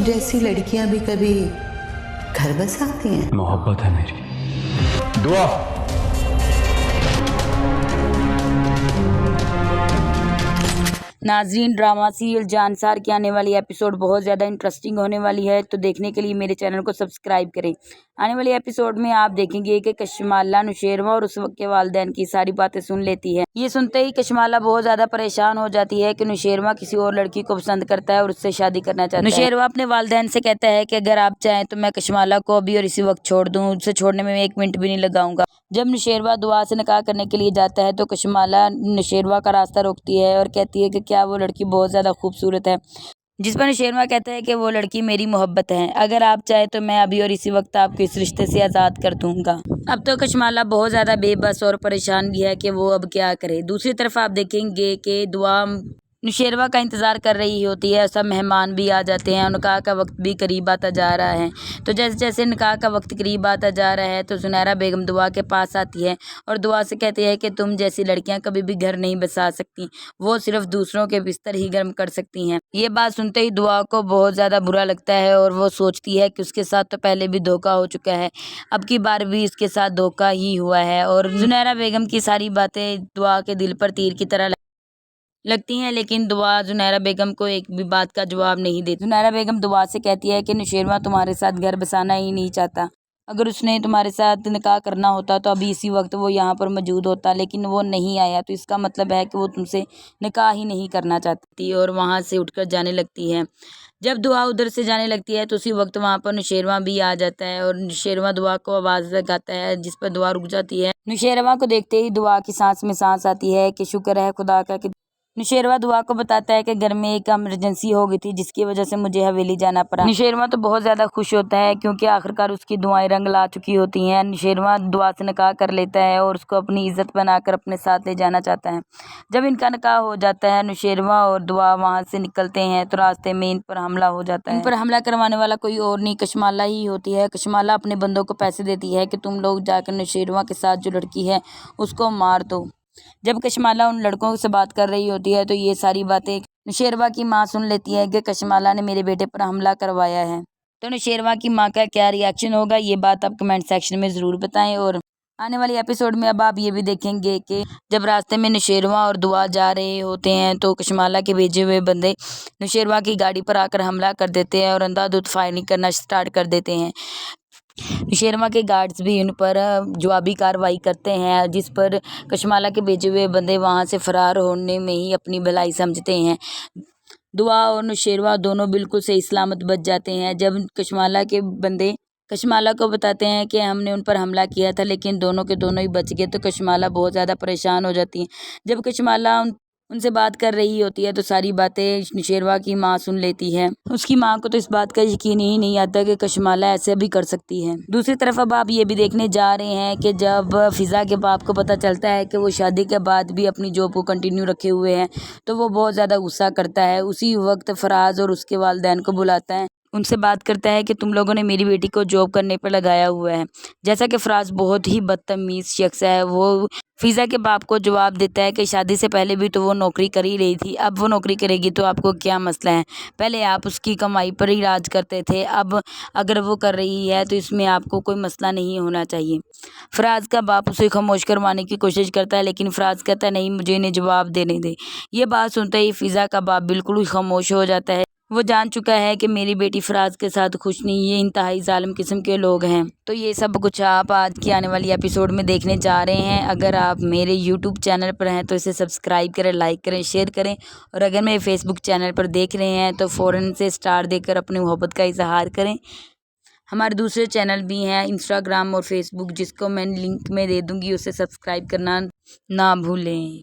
जैसी लड़कियां भी कभी घर बसाती हैं। मोहब्बत है मेरी। दुआ। नाज़रीन, ड्रामा सीरियल जानसार की आने वाली एपिसोड बहुत ज़्यादा इंटरेस्टिंग होने वाली है, तो देखने के लिए मेरे चैनल को सब्सक्राइब करें। आने वाली एपिसोड में आप देखेंगे कि कशमाला नुशेरवा और उस वक्त के वालिदैन की सारी बातें सुन लेती है। ये सुनते ही कशमाला बहुत ज़्यादा परेशान हो जाती है कि नुशेरवा किसी और लड़की को पसंद करता है और उससे शादी करना चाहता है। नुशेरवा अपने वालिदैन से कहता है कि अगर आप चाहें तो मैं कशमाला को अभी और इसी वक्त छोड़ दूँ, उसे छोड़ने में 1 मिनट भी नहीं लगाऊंगा। जब नुशेरवा दुआ से निकाह करने के लिए जाता है तो कशमाला नुशेरवा का रास्ता रोकती है और कहती है कि क्या वो लड़की बहुत ज़्यादा खूबसूरत है, जिस पर नुशेरवा कहता है कि वो लड़की मेरी मोहब्बत है, अगर आप चाहे तो मैं अभी और इसी वक्त आपको इस रिश्ते से आज़ाद कर दूंगा। अब तो कशमाला बहुत ज़्यादा बेबस और परेशान भी है कि वो अब क्या करे। दूसरी तरफ आप देखेंगे कि दुआ नुशेरवा का इंतज़ार कर रही होती है। सब मेहमान भी आ जाते हैं और निकाह का वक्त भी करीब आता जा रहा है। तो जैसे जैसे निकाह का वक्त करीब आता जा रहा है तो सुनैरा बेगम दुआ के पास आती है और दुआ से कहती है कि तुम जैसी लड़कियां कभी भी घर नहीं बसा सकती, वो सिर्फ दूसरों के बिस्तर ही गर्म कर सकती हैं। ये बात सुनते ही दुआ को बहुत ज़्यादा बुरा लगता है और वो सोचती है कि उसके साथ तो पहले भी धोखा हो चुका है, अब की बार भी इसके साथ धोखा ही हुआ है। और सुनैरा बेगम की सारी बातें दुआ के दिल पर तीर की तरह लगती हैं, लेकिन दुआ सुनैरा बेगम को एक भी बात का जवाब नहीं देती। सुनैरा बेगम दुआ से कहती है कि नुशेरवा तुम्हारे साथ घर बसाना ही नहीं चाहता, अगर उसने तुम्हारे साथ निकाह करना होता तो अभी इसी वक्त वो यहाँ पर मौजूद होता, लेकिन वो नहीं आया, तो इसका मतलब है कि वो तुमसे निकाह ही नहीं करना चाहती। और वहाँ से उठकर जाने लगती है। जब दुआ उधर से जाने लगती है तो उसी वक्त वहाँ पर नुशेरवा भी आ जाता है और नुशेरवा दुआ को आवाज़ लगाता है, जिस पर दुआ रुक जाती है। नुशेरवा को देखते ही दुआ की सांस में सांस आती है कि शुक्र है खुदा का कि नुशेरवा दुआ को बताता है कि घर में एक इमरजेंसी हो गई थी जिसकी वजह से मुझे हवेली जाना पड़ा। नुशेरवा तो बहुत ज़्यादा खुश होता है क्योंकि आखिरकार उसकी दुआएं रंग ला चुकी होती हैं। नुशेरवा दुआ से निकाह कर लेता है और उसको अपनी इज्जत बनाकर अपने साथ ले जाना चाहता है। जब इनका निकाह हो जाता है नुशेरवा और दुआ वहाँ से निकलते हैं तो रास्ते में इन पर हमला हो जाता है। इन पर हमला करवाने वाला कोई और नहीं कशमाला ही होती है। कशमाला अपने बंदों को पैसे देती है कि तुम लोग जाकर नुशेरवा के साथ जो लड़की है उसको मार दो। जब कशमाला उन लड़कों से बात कर रही होती है तो ये सारी बातें नुशेरवा की माँ सुन लेती है कि कशमाला ने मेरे बेटे पर हमला करवाया है। तो नुशेरवा की माँ का क्या रिएक्शन होगा, ये बात आप कमेंट सेक्शन में ज़रूर बताएं। और आने वाली एपिसोड में अब आप ये भी देखेंगे कि जब रास्ते में नुशेरवा और दुआ जा रहे होते हैं तो कशमाला के भेजे हुए बंदे नुशेरवा की गाड़ी पर आकर हमला कर देते हैं और अंधाधुंध फायरिंग करना स्टार्ट कर देते हैं। नुशेरवा के गार्ड्स भी उन पर जवाबी कार्रवाई करते हैं, जिस पर कशमाला के भेजे हुए बंदे वहां से फरार होने में ही अपनी भलाई समझते हैं। दुआ और नुशेरवा दोनों बिल्कुल सही सलामत बच जाते हैं। जब कशमाला के बंदे कशमाला को बताते हैं कि हमने उन पर हमला किया था लेकिन दोनों के दोनों ही बच गए, तो कशमाला बहुत ज़्यादा परेशान हो जाती है। जब कशमाला उनसे बात कर रही होती है तो सारी बातें नुशेरवा की माँ सुन लेती है। उसकी माँ को तो इस बात का यकीन ही नहीं आता कि कशमाला ऐसे भी कर सकती है। दूसरी तरफ अब आप ये भी देखने जा रहे हैं कि जब फिज़ा के बाप को पता चलता है कि वो शादी के बाद भी अपनी जॉब को कंटिन्यू रखे हुए हैं तो वो बहुत ज़्यादा गुस्सा करता है। उसी वक्त फराज और उसके वालिदैन को बुलाता है, उनसे बात करता है कि तुम लोगों ने मेरी बेटी को जॉब करने पर लगाया हुआ है। जैसा कि फराज बहुत ही बदतमीज़ शख्स है, वो फिज़ा के बाप को जवाब देता है कि शादी से पहले भी तो वो नौकरी कर ही रही थी, अब वो नौकरी करेगी तो आपको क्या मसला है, पहले आप उसकी कमाई पर ही राज करते थे, अब अगर वो कर रही है तो इसमें आपको कोई मसला नहीं होना चाहिए। फराज का बाप उसे खामोश करवाने की कोशिश करता है लेकिन फराज कहता है नहीं, मुझे इन्हें जवाब देने दे। ये बात सुनते ही फिज़ा का बाप बिल्कुल ही खामोश हो जाता है। वो जान चुका है कि मेरी बेटी फराज के साथ खुश नहीं, ये इंतहाई जालिम किस्म के लोग हैं। तो ये सब कुछ आप आज की आने वाली एपिसोड में देखने जा रहे हैं। अगर आप मेरे यूट्यूब चैनल पर हैं तो इसे सब्सक्राइब करें, लाइक करें, शेयर करें, और अगर मेरे फेसबुक चैनल पर देख रहे हैं तो फ़ौरन से स्टार देकर अपनी मोहब्बत का इजहार करें। हमारे दूसरे चैनल भी हैं इंस्टाग्राम और फेसबुक, जिसको मैं लिंक में दे दूँगी, उसे सब्सक्राइब करना ना भूलें।